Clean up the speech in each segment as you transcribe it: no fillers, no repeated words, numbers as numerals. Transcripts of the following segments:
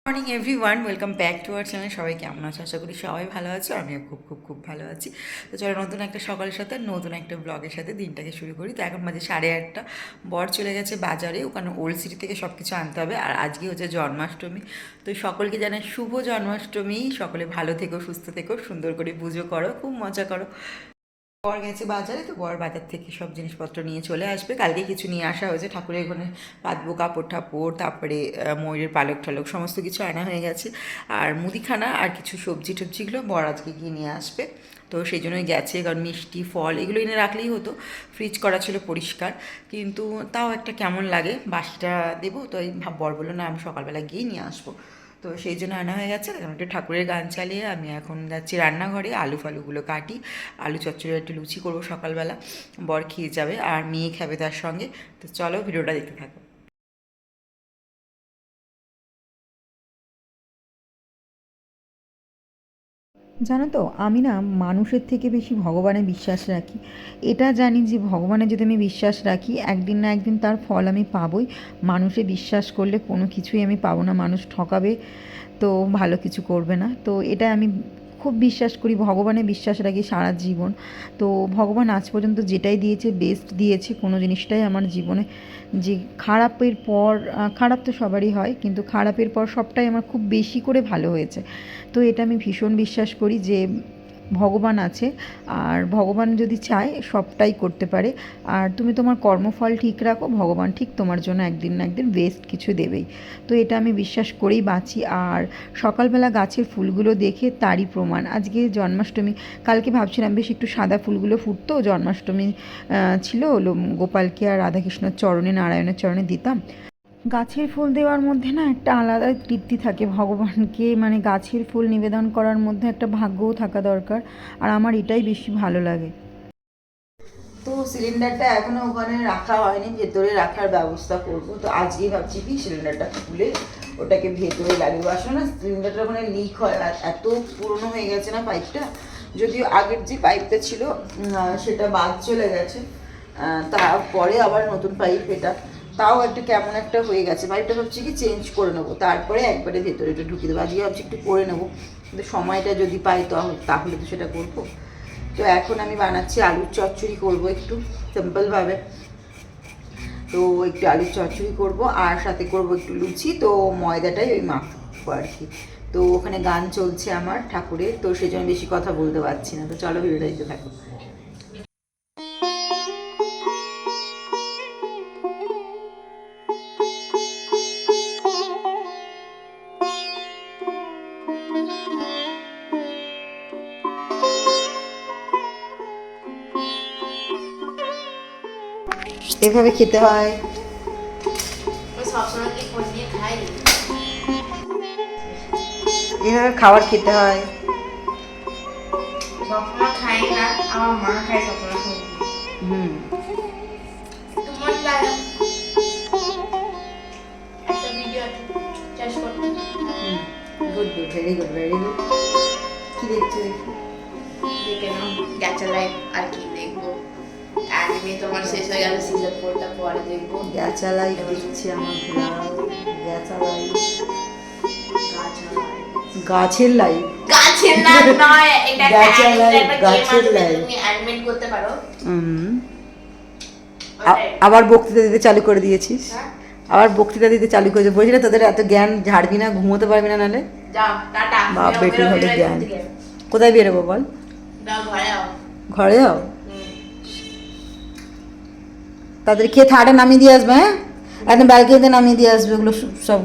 Morning everyone, welcome back to our channel. সবাই কেমন আছো? আশা করি সবাই ভালো আছো। আমিও খুব খুব খুব ভালো আছি। তো চলো নতুন একটা সকালের সাথে নতুন একটা ব্লগের সাথে দিনটাকে শুরু করি। তো এখন বাজে 8:30। বর চলে গেছে বাজারে, ওখানে ওল্ড সিটি থেকে সব কিছু আনতে হবে। আর আজকে হচ্ছে জন্মাষ্টমী। তো সকলকে জানাই শুভ জন্মাষ্টমী। সকলে ভালো থেকো, সুস্থ থেকো, সুন্দর করে পুজো করো, খুব মজা করো। বর গেছে বাজারে, তো বর বাজার থেকে সব জিনিসপত্র নিয়ে চলে আসবে। কালকে কিছু নিয়ে আসা হয়েছে, ঠাকুরের ওখানে পাতবো কাপড় ঠাপড়, তারপরে ময়ূরের পালক ঠালক সমস্ত কিছু আনা হয়ে গেছে। আর মুদিখানা আর কিছু সবজি টবজিগুলো বর আজকে গিয়ে নিয়ে আসবে। তো সেই জন্যই গেছে, কারণ মিষ্টি ফল এগুলো এনে রাখলেই হতো, ফ্রিজ করা ছিল পরিষ্কার। কিন্তু তাও একটা কেমন লাগে, বাসিটা দেবো, তো এই বর বললো না আমি সকালবেলা গিয়ে নিয়ে আসবো। তো সেই জন্য আনা হয়ে গেছে। এখন একটু ঠাকুরের গান চালিয়ে আমি এখন যাচ্ছি রান্নাঘরে, আলু ফালুগুলো কাটি। আলু চচ্চড়ি একটু লুচি করবো সকালবেলা, বর খেয়ে যাবে আর মেয়ে খাবে তার সঙ্গে। তো চলো ভিডিওটা দেখতে থাকো। জানো তো, আমি না মানুষের থেকে বেশি ভগবানে বিশ্বাস রাখি। এটা জানি যে ভগবানে যদি আমি বিশ্বাস রাখি, একদিন না একদিন তার ফল আমি পাবই। মানুষে বিশ্বাস করলে কোনো কিছুই আমি পাবো না, মানুষ ঠকাবে তো ভালো কিছু করবে না। তো এটা আমি খুব বিশ্বাস করি, ভগবানে বিশ্বাস রাখি সারা জীবন। তো ভগবান আজ পর্যন্ত যেটাই দিয়েছে বেস্ট দিয়েছে, কোনো জিনিসটাই আমার জীবনে যে খারাপের পর, খারাপ তো সবারই হয়, কিন্তু খারাপের পর সবটাই আমার খুব বেশি করে ভালো হয়েছে। তো এটা আমি ভীষণ বিশ্বাস করি যে ভগবান আছে, আর ভগবান যদি চায় সবটাই করতে পারে। আর তুমি তোমার কর্মফল ঠিক রাখো, ভগবান ঠিক তোমার জন্য একদিন না একদিন বেস্ট কিছু দেবেই। তো এটা আমি বিশ্বাস করেই বাঁচি। আর সকালবেলা গাছের ফুলগুলো দেখে তারই প্রমাণ আজকে জন্মাষ্টমী। কালকে ভাবছিলাম বেশ একটু সাদা ফুলগুলো ফুটতো, জন্মাষ্টমী ছিল, গোপালকে আর রাধাকৃষ্ণর চরণে, নারায়ণের চরণে দিতাম। গাছের ফুল দেওয়ার মধ্যে না একটা আলাদা তৃপ্তি থাকে, ভগবানকে মানে গাছের ফুল নিবেদন করার মধ্যে একটা ভাগ্যও থাকা দরকার। আর আমার এটাই বেশি ভালো লাগে। তো সিলিন্ডারটা এখনো ওখানে রাখা হয়নি, ভেতরে রাখার ব্যবস্থা করব। তো আজকেই ভাবছি কি সিলিন্ডারটা খুলে ওটাকে ভেতরে লাগবে। আসলে না সিলিন্ডারটা ওখানে লিক হয়, আর এত পুরনো হয়ে গেছে না পাইপটা। যদিও আগের যে পাইপটা ছিল সেটা বাদ চলে গেছে, তারপরে আবার নতুন পাইপ এটা। তাও একটা কেমন একটা হয়ে গেছে পাইপটা, ভাবছি কি চেঞ্জ করে নেবো, তারপরে একবারে ভেতরে এটা ঢুকিয়ে দেবো। আজকে ভাবছি একটু করে নেবো, কিন্তু সময়টা যদি পাই তাহলে তো সেটা করবো। তো এখন আমি বানাচ্ছি আলুর চচ্চড়ি করব, একটু সিম্পলভাবে। তো একটু আলুর চচ্চড়ি করব আর সাথে করব একটু লুচি। তো ময়দাটাই ওই মাখবো আর কি। তো ওখানে গান চলছে আমার ঠাকুরের, তো সেই জন্য বেশি কথা বলতে পারছি না। তো চলো ভিডিওটা দিতে থাকো। এভাবে খেতে হয়। এভাবে খাবার খেতে হয়। সবসময় খাই না, আমার মা খায় সবসময় সবজি। হুম। তোমার লাগে একটা ভিডিও চাষ করতে good good, very good very good. কি দেখছো দেখি? দেখে নাও, গ্যাচা লাইফ আর কি দেখবো। অ্যানিমে তোমার শেষ হয়ে গেল, সিজন 4টা পরে দেখবো। গ্যাচালাই দেখছি আমার ভোলা। গ্যাচালাই, গাছা লাইফ, গাছের লাইফ। গাছের না নয়, এটা একটা গাছা অ্যানিমে, লাইফ, একটা গেম গাছের আছে যেটা লাইফ। তুমি অ্যানিমেট করতে পারো। হুম। ওটাই। আবার বক্তৃতা দিতে চালু করে দিয়েছিস। হ্যাঁ, আবার বক্তৃতা দিতে চালু করেছে, বলছি না তোদের এত জ্ঞান ঝাড়বি না, ঘুমোতে পারবি না নাহলে। যাও টাটা, বাপ বেরো বেটির বেরো হলে বেরো এখান জ্ঞান। থেকে। কোথায় বেরোবো বল? যাও ঘরে যাও। ঘরে যাও? হুম। তাদের খেয়ে থার্ডে নামিয়ে দিয়ে আসবে, হ্যাঁ একদম ব্যালকনিতে নামিয়ে দিয়ে আসবে ওগুলো সব।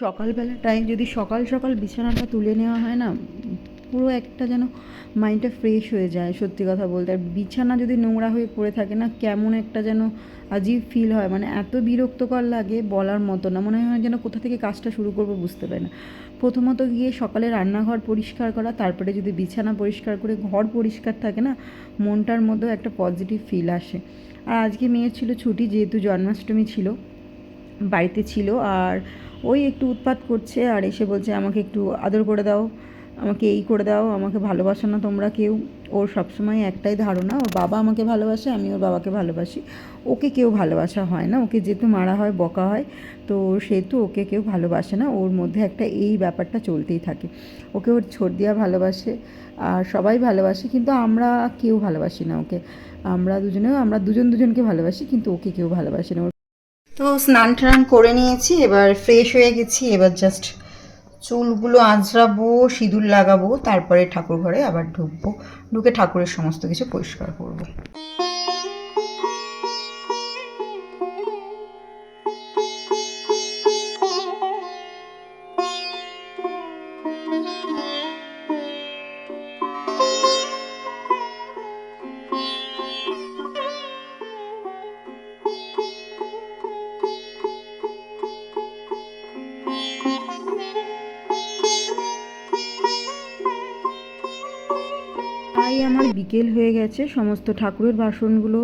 সকালবেলাটায় যদি সকাল সকাল বিছানাটা তুলে নেওয়া হয় না, পুরো একটা যেন মাইন্ডটা ফ্রেশ হয়ে যায়। সত্যি কথা বলতে, আর বিছানা যদি নোংরা হয়ে পড়ে থাকে না, কেমন একটা যেন আজীব ফিল হয়, মানে এত বিরক্তকর লাগে বলার মতো না। মনে হয় যেন কোথা থেকে কাজটা শুরু করবো বুঝতে পারি না। প্রথমত গিয়ে সকালে রান্নাঘর পরিষ্কার করা, তারপরে যদি বিছানা পরিষ্কার করে ঘর পরিষ্কার থাকে না, মনটার মধ্যেও একটা পজিটিভ ফিল আসে। আর আজকে মেয়ের ছিল ছুটি, যেহেতু জন্মাষ্টমী ছিল, বাড়িতে ছিল। আর ওই একটু উৎপাত করছে আর এসে বলছে আমাকে একটু আদর করে দাও, আমাকে এই করে দাও, আমাকে ভালোবাসো না তোমরা কেউ। ওর সবসময় একটাই ধারণা, ওর বাবা আমাকে ভালোবাসে, আমি ওর বাবাকে ভালোবাসি, ওকে কেউ ভালোবাসা হয় না। ওকে যেহেতু মারা হয়, বকা হয়, তো সেহেতু ওকে কেউ ভালোবাসে না। ওর মধ্যে একটা এই ব্যাপারটা চলতেই থাকে। ওকে ওর ছোট দিয়া ভালোবাসে আর সবাই ভালোবাসে, কিন্তু আমরা কেউ ভালোবাসি না ওকে। আমরা দুজন দুজনকে ভালোবাসি, কিন্তু ওকে কেউ ভালোবাসে না। তো স্নান টান করে নিয়েছি, এবার ফ্রেশ হয়ে গেছি। এবার জাস্ট চুলগুলো আঁচড়াবো, সিঁদুর লাগাবো, তারপরে ঠাকুর ঘরে আবার ঢুকবো। ঢুকে ঠাকুরের সমস্ত কিছু পরিষ্কার করবো। তাই আমার বিকেল হয়ে গেছে। সমস্ত ঠাকুরের বাসনগুলো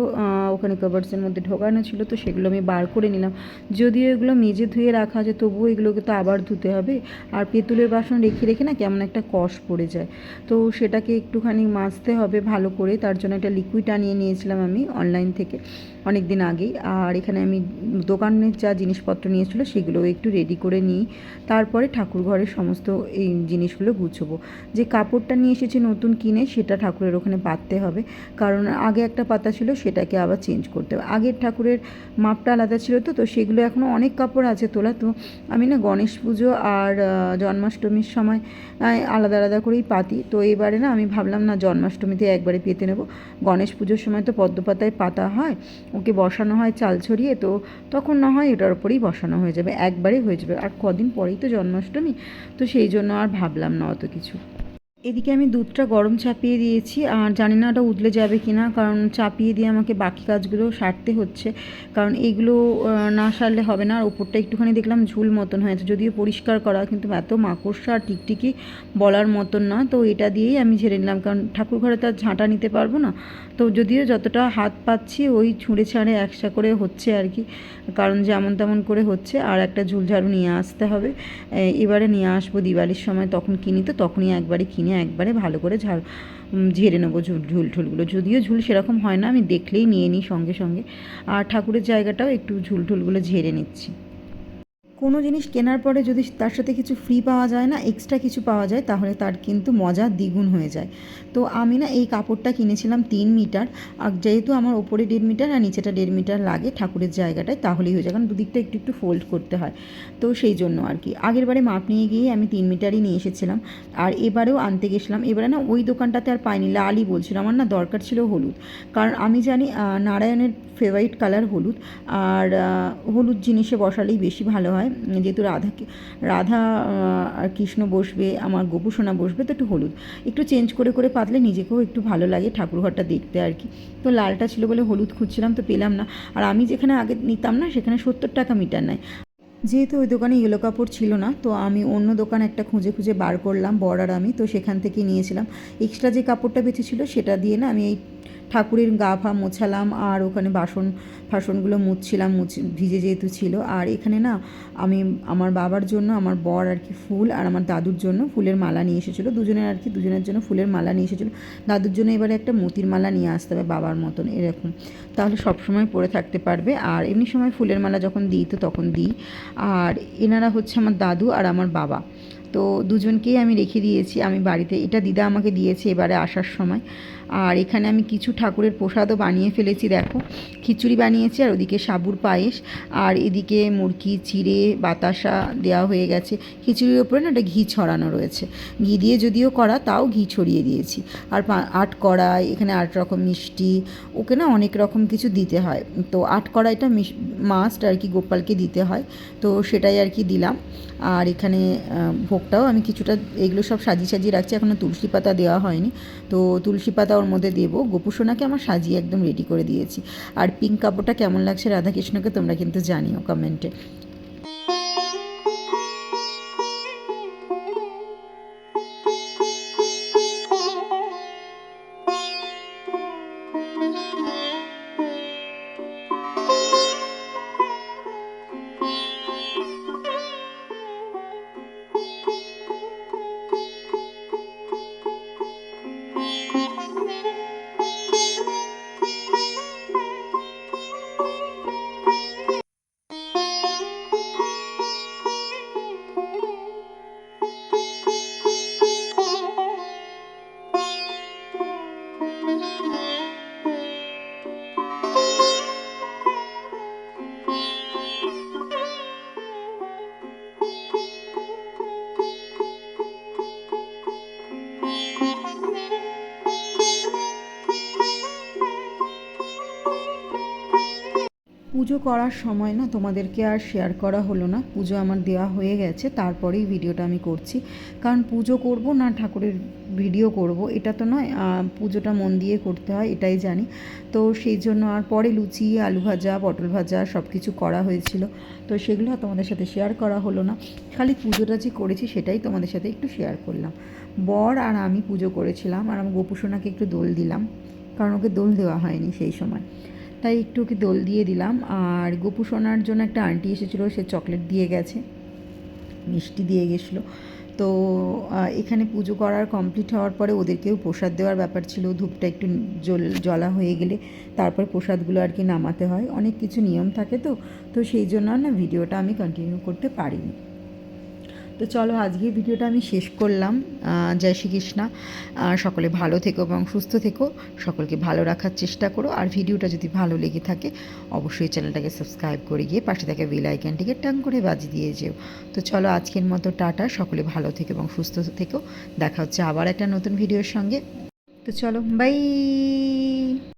ওখানে কাভার্সের মধ্যে ঢোকানো ছিল, তো সেগুলো আমি বার করে নিলাম। যদিও এগুলো মেজে ধুয়ে রাখা আছে, তবুও এগুলোকে তো আবার ধুতে হবে। আর পেতলের বাসন রেখে রেখে না কেমন একটা কষ পড়ে যায়, তো সেটাকে একটুখানি মাজতে হবে ভালো করে। তার জন্য একটা লিকুইড আনিয়ে নিয়েছিলাম আমি অনলাইন থেকে অনেক দিন আগেই। আর এখানে আমি দোকানের যা জিনিসপত্র নিয়েছিল সেগুলো একটু রেডি করে নিই। তারপরে ঠাকুর ঘরের সমস্ত এই জিনিসগুলো গুছবো। যে কাপড়টা নিয়ে এসেছি নতুন কিনে, সেটা ঠাকুরের ওখানে পাততে হবে, কারণ আগে একটা পাতা ছিল, সেটাকে আবার চেঞ্জ করতে হবে। আগের ঠাকুরের মাপটা আলাদা ছিল, তো সেগুলো এখনও অনেক কাপড় আছে তোলা। তো আমি না গণেশ পুজো আর জন্মাষ্টমীর সময় আলাদা আলাদা করেই পাতি। তো এবারে না আমি ভাবলাম না, জন্মাষ্টমীতে একবারে পেতে নেব। গণেশ পুজোর সময় তো পদ্ম পাতায় পাতা হয়, ওকে বসানো হয় চাল ছড়িয়ে, তো তখন না হয় এটার উপরেই বসানো হয়ে যাবে, একবারে হয়ে যাবে। আর কদিন পরেই তো জন্মাষ্টমী, তো সেই জন্য আর ভাবলাম না অত কিছু। এদিকে আমি দুধটা গরম চাপিয়ে দিয়েছি, আর জানি না ওটা উতলে যাবে কি না, কারণ চাপিয়ে দিয়ে আমাকে বাকি কাজগুলো সারতে হচ্ছে, কারণ এইগুলো না সারলে হবে না। আর ওপরটা একটুখানি দেখলাম ঝুল মতন হয়েছে, যদিও পরিষ্কার করা, কিন্তু এত মাকড়সা আর টিকটিকি বলার মতন না। তো এটা দিয়েই আমি ঝেড়ে নিলাম, কারণ ঠাকুর ঘরে তো আর ঝাঁটা নিতে পারবো না। তো যদিও যতটা হাত পাচ্ছি ওই ছুঁড়ে ছাড়ে একসা করে হচ্ছে আর কি, কারণ যেমন তেমন করে হচ্ছে। আর একটা ঝুলঝাড়ু নিয়ে আসতে হবে, এবারে নিয়ে আসবো দিওয়ালির সময়, তখন কিনি, তো তখনই একবারে কিনে একবারে ভালো করে ঝেড়ে নেবো ঝুল ঠুলগুলো। যদিও ঝুল সেরকম হয় না, আমি দেখলেই নিয়ে নিই সঙ্গে সঙ্গে। আর ঠাকুরের জায়গাটাও একটু ঝুল ঠুলগুলো ঝেড়ে নিচ্ছি। কোনো জিনিস কেনার পরে যদি তার সাথে কিছু ফ্রি পাওয়া যায় না, এক্সট্রা কিছু পাওয়া যায়, তাহলে তার কিন্তু মজা দ্বিগুণ হয়ে যায়। তো আমি না এই কাপড়টা কিনেছিলাম 3 মিটার, আর যেহেতু আমার ওপরে 1.5 মিটার আর নিচেটা 1.5 মিটার লাগে ঠাকুরের জায়গাটায়, তাহলেই হয়ে যায়, কারণ দুদিকটা একটু একটু ফোল্ড করতে হয়। তো সেই জন্য আর কি আগের বারে মাপ নিয়ে গিয়ে আমি 3 মিটারই নিয়ে এসেছিলাম। আর এবারেও আনতে গেছিলাম, এবারে না ওই দোকানটাতে আর পাইনি, লালই বলছিল। আমার না দরকার ছিল হলুদ, কারণ আমি জানি নারায়ণের ফেভারিট কালার হলুদ, আর হলুদ জিনিসে বসালেই বেশি ভালো হয়। যেহেতু রাধা আর কৃষ্ণ বসবে, আমার গোপুসোনা বসবে, তো একটু হলুদ একটু চেঞ্জ করে করে পাতলে নিজেকেও একটু ভালো লাগে ঠাকুরঘরটা দেখতে আর কি। তো লালটা ছিল বলে হলুদ খুঁজছিলাম, তো পেলাম না। আর আমি যেখানে আগে নিতাম না, সেখানে 70 টাকা মিটার নেয়। যেহেতু ওই দোকানে ইয়েলো কাপড় ছিল না, তো আমি অন্য দোকান একটা খুঁজে খুঁজে বার করলাম, বড় আর আমি, তো সেখান থেকে নিয়েছিলাম। এক্সট্রা যে কাপড়টা বেঁচেছিল সেটা দিয়ে না আমি এই ঠাকুরের গা ফা মোছালাম, আর ওখানে ফাসনগুলো মুছছিলাম, ভিজে যেহেতু ছিল। আর এখানে না আমি আমার বাবার জন্য, আমার বর আর কি ফুল, আর আমার দাদুর জন্য ফুলের মালা নিয়ে এসেছিলো, দুজনের আর কি, দুজনের জন্য ফুলের মালা নিয়ে এসেছিলো। দাদুর জন্য এবারে একটা মোতির মালা নিয়ে আসতে হবে বাবার মতন এরকম, তাহলে সবসময় পরে থাকতে পারবে। আর এমনি সময় ফুলের মালা যখন দিই তো তখন দিই। আর এনারা হচ্ছে আমার দাদু আর আমার বাবা, তো দুজনকেই আমি রেখে দিয়েছি আমি বাড়িতে। এটা দিদা আমাকে দিয়েছে এবারে আসার সময়। আর এখানে আমি কিছু ঠাকুরের প্রসাদও বানিয়ে ফেলেছি, দেখো খিচুড়ি বানিয়েছি আর ওদিকে সাবুর পায়েস, আর এদিকে মুরগি চিড়ে বাতাসা দেওয়া হয়ে গেছে। খিচুড়ির ওপরে না একটা ঘি ছড়ানো রয়েছে, ঘি দিয়ে যদিও করা তাও ঘি ছড়িয়ে দিয়েছি। আর 8 কড়াই, এখানে 8 রকম মিষ্টি, ওকে না অনেক রকম কিছু দিতে হয়, তো 8 কড়াইটা মাস্ট আর কি গোপালকে দিতে হয়, তো সেটাই আর কি দিলাম। আর এখানে ভোগটাও আমি কিছুটা এগুলো সব সাজিয়ে সাজিয়ে রাখছি, এখনও তুলসী পাতা দেওয়া হয়নি, তো তুলসী পাতা ওর মধ্যে দেবো। গোপুসোনাকে আমার সাজিয়ে একদম রেডি করে দিয়েছি। আর পিঙ্ক কাপড়টা কেমন লাগছে রাধাকৃষ্ণকে তোমরা কিন্তু জানিও কমেন্টে। পুজো করার সময় না তোমাদেরকে আর শেয়ার করা হলো না, পুজো আমার দেওয়া হয়ে গেছে, তারপরেই ভিডিওটা আমি করছি। কারণ পুজো করব না ঠাকুরের ভিডিও করব এটা তো নয়, পুজোটা মন দিয়ে করতে হয় এটাই জানি, তো সেই জন্য। আর পরে লুচি, আলু ভাজা, পটল ভাজা সব কিছু করা হয়েছিল, তো সেগুলো তোমাদের সাথে শেয়ার করা হলো না। খালি পুজোটা যে করেছি সেটাই তোমাদের সাথে একটু শেয়ার করলাম। বর আর আমি পুজো করেছিলাম, আর আমি গোপুসোনাকে একটু দোল দিলাম, কারণ ওকে দোল দেওয়া হয়নি সেই সময়, তাই একটু ওকে দোল দিয়ে দিলাম। আর গোপু সোনার জন্য একটা আন্টি এসেছিলো, সে চকলেট দিয়ে গেছে, মিষ্টি দিয়ে গেছিলো। তো এখানে পুজো করার কমপ্লিট হওয়ার পরে ওদেরকেও প্রসাদ দেওয়ার ব্যাপার ছিল, ধূপটা একটু জ্বলা হয়ে গেলে তারপর প্রসাদগুলো আর কি নামাতে হয়, অনেক কিছু নিয়ম থাকে, তো সেই জন্য না ভিডিওটা আমি কন্টিনিউ করতে পারিনি। তো চলো আজকের ভিডিওটা আমি শেষ করলাম। জয় শ্রীকৃষ্ণ। সকলে ভালো থেকো এবং সুস্থ থেকো, সকলকে ভালো রাখার চেষ্টা করো। আর ভিডিওটা যদি ভালো লেগে থাকে অবশ্যই চ্যানেলটাকে সাবস্ক্রাইব করে গিয়ে পাশে থাকা বেল আইকনটিকে টাং করে বাজিয়ে দিয়ে যেও। তো চলো আজকের মতো টাটা, সকলে ভালো থেকো এবং সুস্থ থেকো, দেখা হচ্ছে আবার একটা নতুন ভিডিওর সঙ্গে। তো চলো বাই।